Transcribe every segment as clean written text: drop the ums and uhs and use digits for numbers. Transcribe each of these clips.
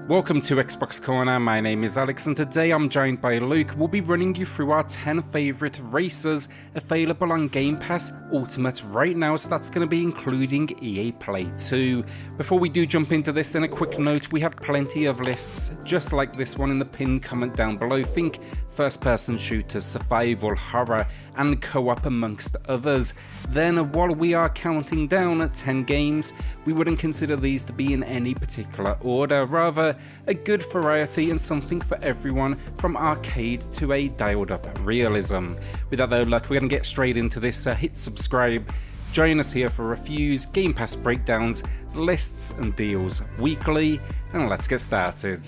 Welcome to Xbox Corner, my name is Alex and today I'm joined by Luke. We'll be running you through our 10 favourite races available on Game Pass Ultimate right now, so that's going to be including EA Play 2. Before we do jump into this, then a quick note, we have plenty of lists just like this one in the pinned comment down below. Think first person shooters, survival, horror and co-op amongst others. Then while we are counting down at 10 games, we wouldn't consider these to be in any particular order, rather a good variety and something for everyone from arcade to a dialed up realism. With that though, look, we're going to get straight into this. Hit subscribe, join us here for reviews, Game Pass breakdowns, lists and deals weekly, and let's get started.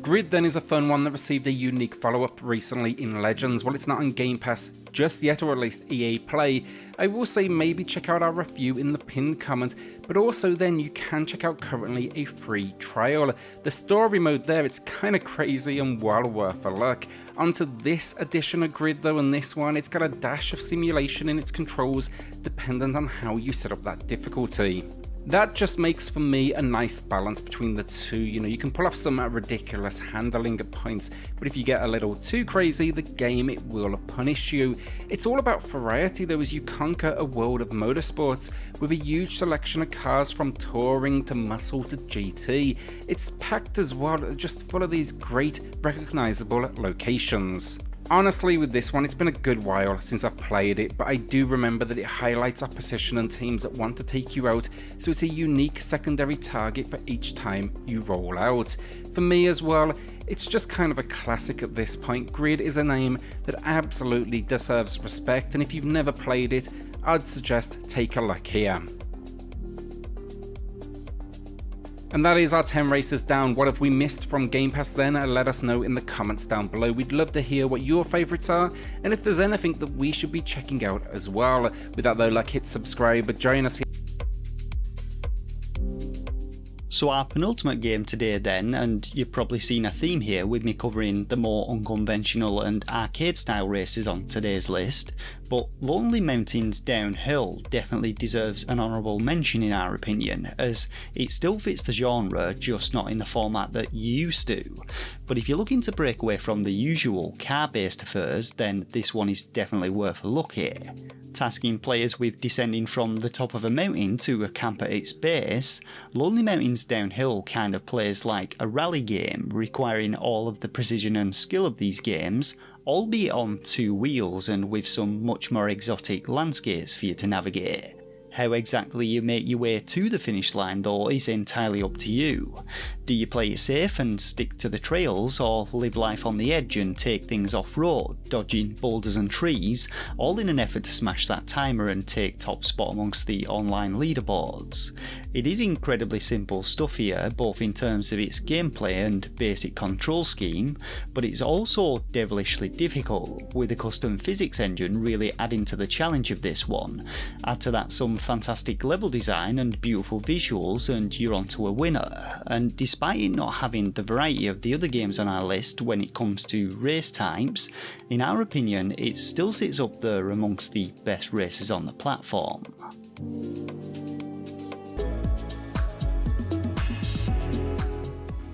Grid then is a fun one that received a unique follow-up recently in Legends. While it's not on Game Pass just yet, or at least EA Play, I will say maybe check out our review in the pinned comment, but also then you can check out currently a free trial. The story mode there, it's kind of crazy and well worth a look. Onto this edition of Grid though, and this one, it's got a dash of simulation in its controls dependent on how you set up that difficulty. That just makes for me a nice balance between the two. You know, you can pull off some ridiculous handling at points, but if you get a little too crazy, the game, it will punish you. It's all about variety though, as you conquer a world of motorsports with a huge selection of cars from touring to muscle to GT. It's packed as well, just full of these great recognizable locations. Honestly, with this one, it's been a good while since I've played it, but I do remember that it highlights opposition and teams that want to take you out, so it's a unique secondary target for each time you roll out. For me as well, it's just kind of a classic at this point. Grid is a name that absolutely deserves respect, and if you've never played it, I'd suggest take a look here. And that is our 10 races down. What have we missed from Game Pass then? Let us know in the comments down below. We'd love to hear what your favourites are and if there's anything that we should be checking out as well. With that though, hit subscribe, join us here. So our penultimate game today then, and you've probably seen a theme here with me covering the more unconventional and arcade style races on today's list, but Lonely Mountains Downhill definitely deserves an honourable mention in our opinion, as it still fits the genre, just not in the format that you used to. But if you're looking to break away from the usual car-based affairs, then this one is definitely worth a look here. Tasking players with descending from the top of a mountain to a camp at its base, Lonely Mountains Downhill kind of plays like a rally game, requiring all of the precision and skill of these games, albeit on two wheels and with some much more exotic landscapes for you to navigate. How exactly you make your way to the finish line though is entirely up to you. Do you play it safe and stick to the trails, or live life on the edge and take things off-road, dodging boulders and trees, all in an effort to smash that timer and take top spot amongst the online leaderboards? It is incredibly simple stuff here, both in terms of its gameplay and basic control scheme, but it's also devilishly difficult, with a custom physics engine really adding to the challenge of this one. Add to that some fantastic level design and beautiful visuals and you're onto a winner. And despite it not having the variety of the other games on our list when it comes to race types, in our opinion it still sits up there amongst the best races on the platform.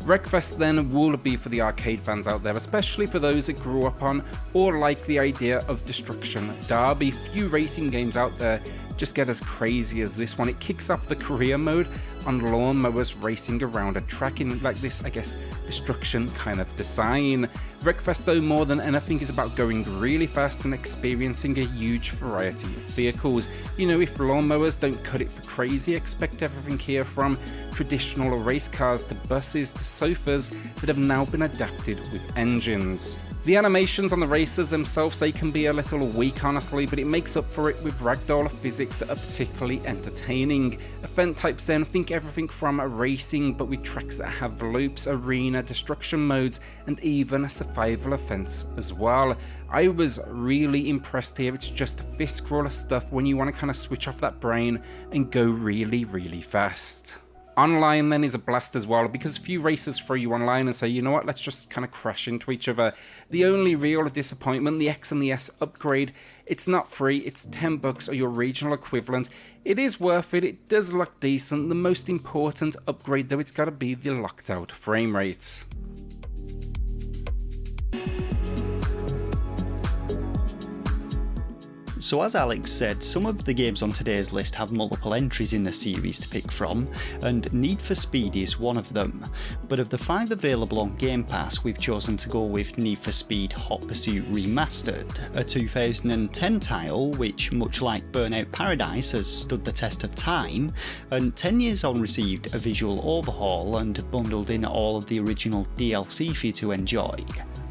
Wreckfest then will be for the arcade fans out there, especially for those that grew up on or like the idea of Destruction Derby. Few racing games out there just get as crazy as this one. It kicks off the career mode on lawnmowers racing around a track in like this, I guess, destruction kind of design. Wreckfest though, more than anything, is about going really fast and experiencing a huge variety of vehicles. You know, if lawnmowers don't cut it for crazy, expect everything here from traditional race cars to buses to sofas that have now been adapted with engines. The animations on the racers themselves, they can be a little weak honestly, but it makes up for it with ragdoll physics that are particularly entertaining. Event types then, think everything from racing but with tracks that have loops, arena, destruction modes and even a survival events as well. I was really impressed here. It's just fist scroller stuff when you want to kind of switch off that brain and go really fast. Online then is a blast as well, because few racers throw you online and say, you know what, let's just kind of crash into each other. The only real disappointment, the X and the S upgrade, it's not free, it's $10 or your regional equivalent. It is worth it, it does look decent. The most important upgrade though, it's got to be the locked out frame rates. So as Alex said, some of the games on today's list have multiple entries in the series to pick from, and Need for Speed is one of them. But of the 5 available on Game Pass, we've chosen to go with Need for Speed Hot Pursuit Remastered, a 2010 title which, much like Burnout Paradise, has stood the test of time, and 10 years on received a visual overhaul and bundled in all of the original DLC for you to enjoy.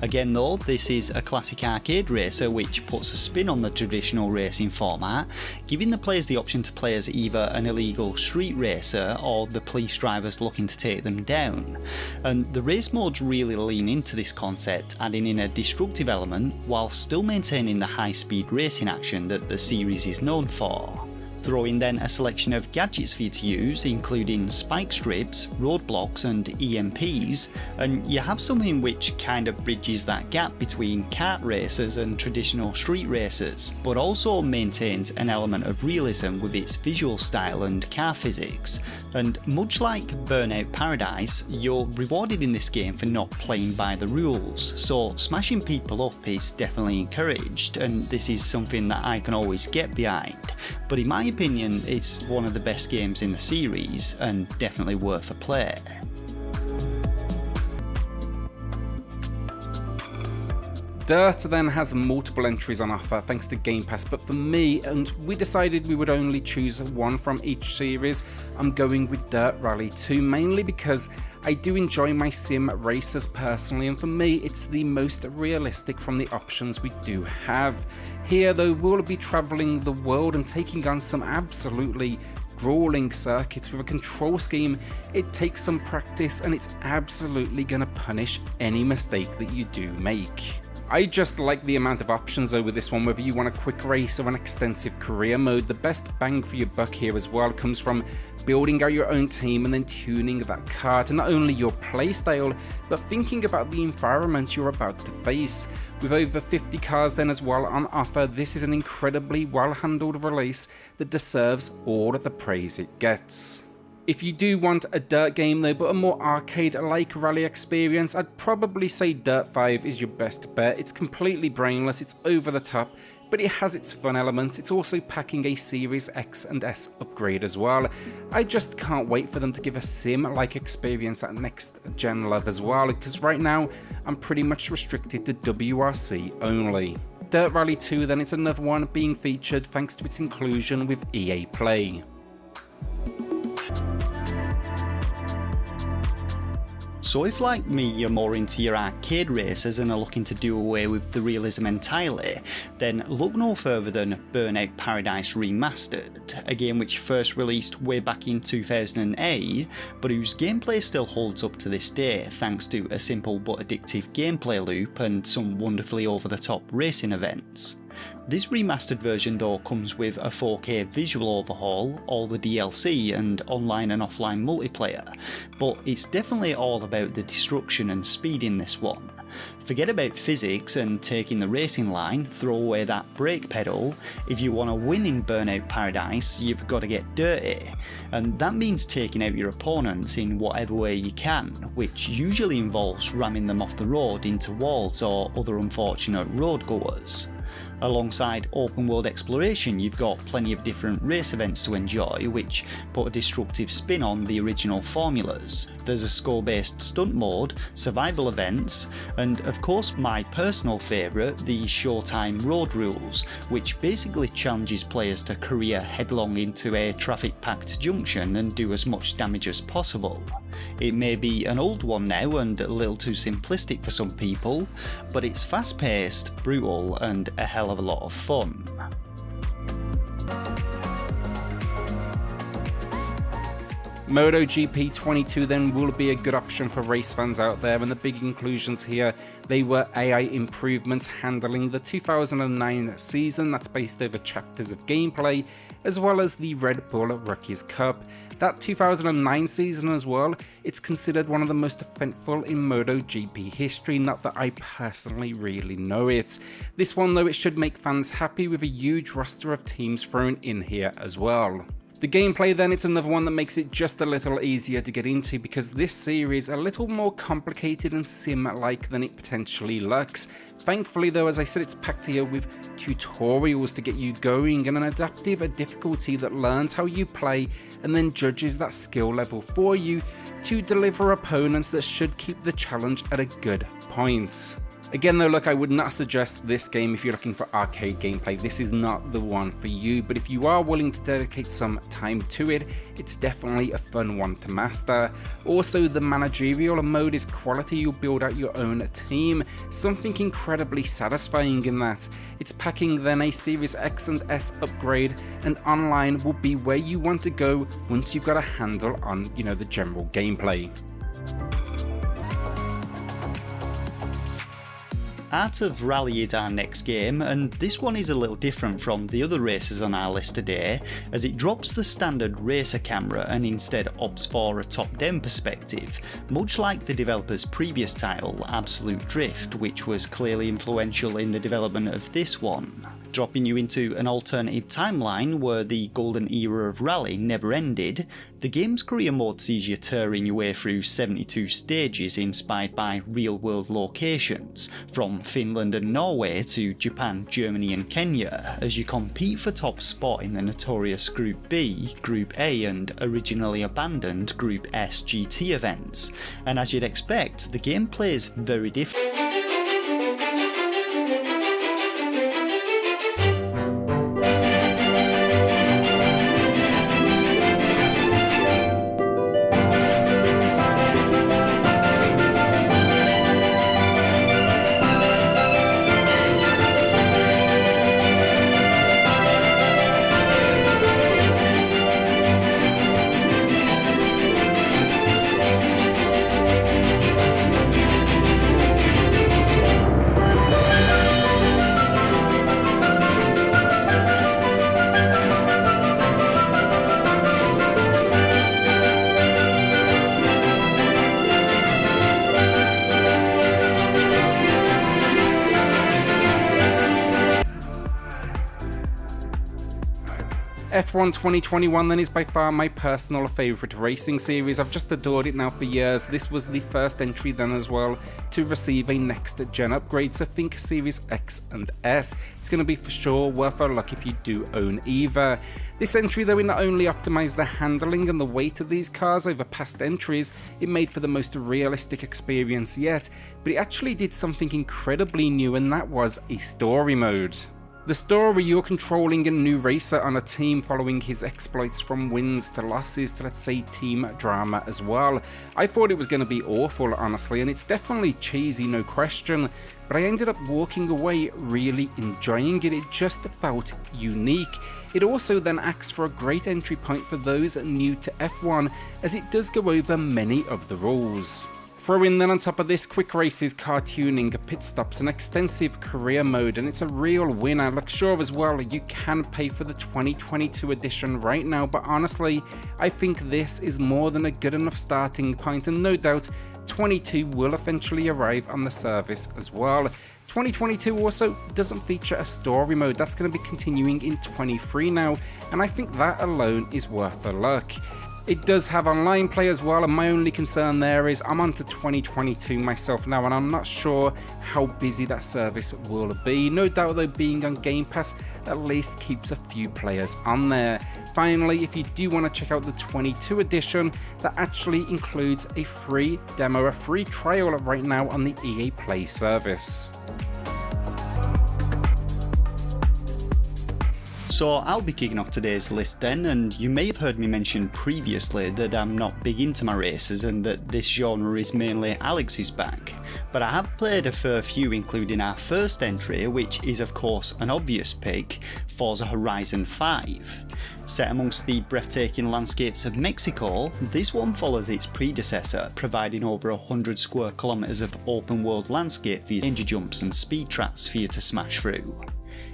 Again though, this is a classic arcade racer which puts a spin on the traditional racing format, giving the players the option to play as either an illegal street racer or the police drivers looking to take them down. And the race modes really lean into this concept, adding in a destructive element while still maintaining the high speed racing action that the series is known for. Throw in then a selection of gadgets for you to use, including spike strips, roadblocks and EMPs, and you have something which kind of bridges that gap between kart racers and traditional street racers, but also maintains an element of realism with its visual style and car physics. And much like Burnout Paradise, you're rewarded in this game for not playing by the rules, so smashing people up is definitely encouraged, and this is something that I can always get behind. But in my opinion, it's one of the best games in the series and definitely worth a play. Dirt then has multiple entries on offer thanks to Game Pass, but for me, and we decided we would only choose one from each series, I'm going with Dirt Rally 2, mainly because I do enjoy my sim races personally, and for me it's the most realistic from the options we do have. Here though, we'll be travelling the world and taking on some absolutely grueling circuits with a control scheme. It takes some practice and it's absolutely gonna punish any mistake that you do make. I just like the amount of options though with this one, whether you want a quick race or an extensive career mode. The best bang for your buck here as well comes from building out your own team and then tuning that car to not only your playstyle, but thinking about the environments you're about to face. With over 50 cars then as well on offer, this is an incredibly well handled release that deserves all of the praise it gets. If you do want a Dirt game though, but a more arcade-like rally experience, I'd probably say Dirt 5 is your best bet. It's completely brainless, it's over the top, but it has its fun elements. It's also packing a Series X and S upgrade as well. I just can't wait for them to give a sim-like experience at next gen level as well, because right now I'm pretty much restricted to WRC only. Dirt Rally 2 then, it's another one being featured thanks to its inclusion with EA Play. So if like me you're more into your arcade races and are looking to do away with the realism entirely, then look no further than Burnout Paradise Remastered, a game which first released way back in 2008, but whose gameplay still holds up to this day thanks to a simple but addictive gameplay loop and some wonderfully over-the-top racing events. This remastered version though comes with a 4K visual overhaul, all the DLC and online and offline multiplayer, but it's definitely all about the destruction and speed in this one. Forget about physics and taking the racing line, throw away that brake pedal. If you want to win in Burnout Paradise, you've got to get dirty, and that means taking out your opponents in whatever way you can, which usually involves ramming them off the road into walls or other unfortunate road goers. Alongside open world exploration, you've got plenty of different race events to enjoy which put a destructive spin on the original formulas. There's a score based stunt mode, survival events, and of course my personal favourite, the Showtime Road Rules, which basically challenges players to career headlong into a traffic packed junction and do as much damage as possible. It may be an old one now and a little too simplistic for some people, but it's fast paced, brutal and a hell of a lot of fun. MotoGP 22 then will be a good option for race fans out there, and the big inclusions here, they were AI improvements handling the 2009 season that's based over chapters of gameplay, as well as the Red Bull Rookies Cup. That 2009 season as well, it's considered one of the most eventful in MotoGP history, not that I personally really know it. This one though, it should make fans happy with a huge roster of teams thrown in here as well. The gameplay then, it's another one that makes it just a little easier to get into, because this series a little more complicated and sim-like than it potentially looks. Thankfully though, as I said, it's packed here with tutorials to get you going and an adaptive difficulty that learns how you play and then judges that skill level for you to deliver opponents that should keep the challenge at a good point. Again though, look, I would not suggest this game if you're looking for arcade gameplay. This is not the one for you, but if you are willing to dedicate some time to it, it's definitely a fun one to master. Also, the managerial mode is quality. You'll build out your own team, something incredibly satisfying in that. It's packing then a Series X and S upgrade, and online will be where you want to go once you've got a handle on, the general gameplay. Art of Rally is our next game, and this one is a little different from the other races on our list today, as it drops the standard racer camera and instead opts for a top-down perspective, much like the developer's previous title, Absolute Drift, which was clearly influential in the development of this one. Dropping you into an alternative timeline where the golden era of Rally never ended, the game's career mode sees you touring your way through 72 stages inspired by real-world locations, from Finland and Norway to Japan, Germany and Kenya, as you compete for top spot in the notorious Group B, Group A and originally abandoned Group S GT events. And as you'd expect, the game plays very different. F1 2021 then is by far my personal favourite racing series. I've just adored it now for years. This was the first entry then as well to receive a next gen upgrade, so think Series X and S. It's going to be for sure worth a look if you do own either. This entry though, it not only optimised the handling and the weight of these cars over past entries, it made for the most realistic experience yet, but it actually did something incredibly new, and that was a story mode. The story, you're controlling a new racer on a team following his exploits from wins to losses to, let's say, team drama as well. I thought it was going to be awful, honestly, and it's definitely cheesy, no question, but I ended up walking away really enjoying it. It just felt unique. It also then acts for a great entry point for those new to F1, as it does go over many of the rules. Throw in then on top of this quick races, car tuning, pit stops, an extensive career mode, and it's a real winner. Look, sure as well, you can pay for the 2022 edition right now, but honestly, I think this is more than a good enough starting point, and no doubt 22 will eventually arrive on the service as well. 2022 also doesn't feature a story mode. That's going to be continuing in 23 now, and I think that alone is worth a look. It does have online play as well, and my only concern there is I'm onto 2022 myself now, and I'm not sure how busy that service will be. No doubt though, being on Game Pass at least keeps a few players on there. Finally, if you do want to check out the 22 edition, that actually includes a free demo, a free trial right now on the EA Play service. So I'll be kicking off today's list then, and you may have heard me mention previously that I'm not big into my races and that this genre is mainly Alex's bag, but I have played a fair few, including our first entry, which is of course an obvious pick, Forza Horizon 5. Set amongst the breathtaking landscapes of Mexico, this one follows its predecessor, providing over 100 square kilometres of open world landscape for danger jumps and speed traps for you to smash through.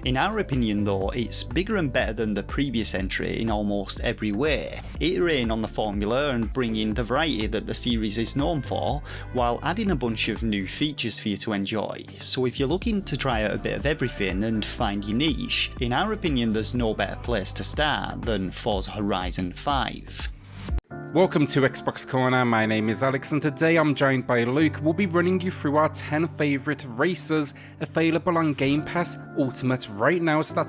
In our opinion though, it's bigger and better than the previous entry in almost every way, iterating on the formula and bringing the variety that the series is known for, while adding a bunch of new features for you to enjoy. So if you're looking to try out a bit of everything and find your niche, in our opinion there's no better place to start than Forza Horizon 5. Welcome to Xbox Corner, my name is Alex and today I'm joined by Luke. We'll be running you through our 10 favourite racers available on Game Pass Ultimate right now, so that's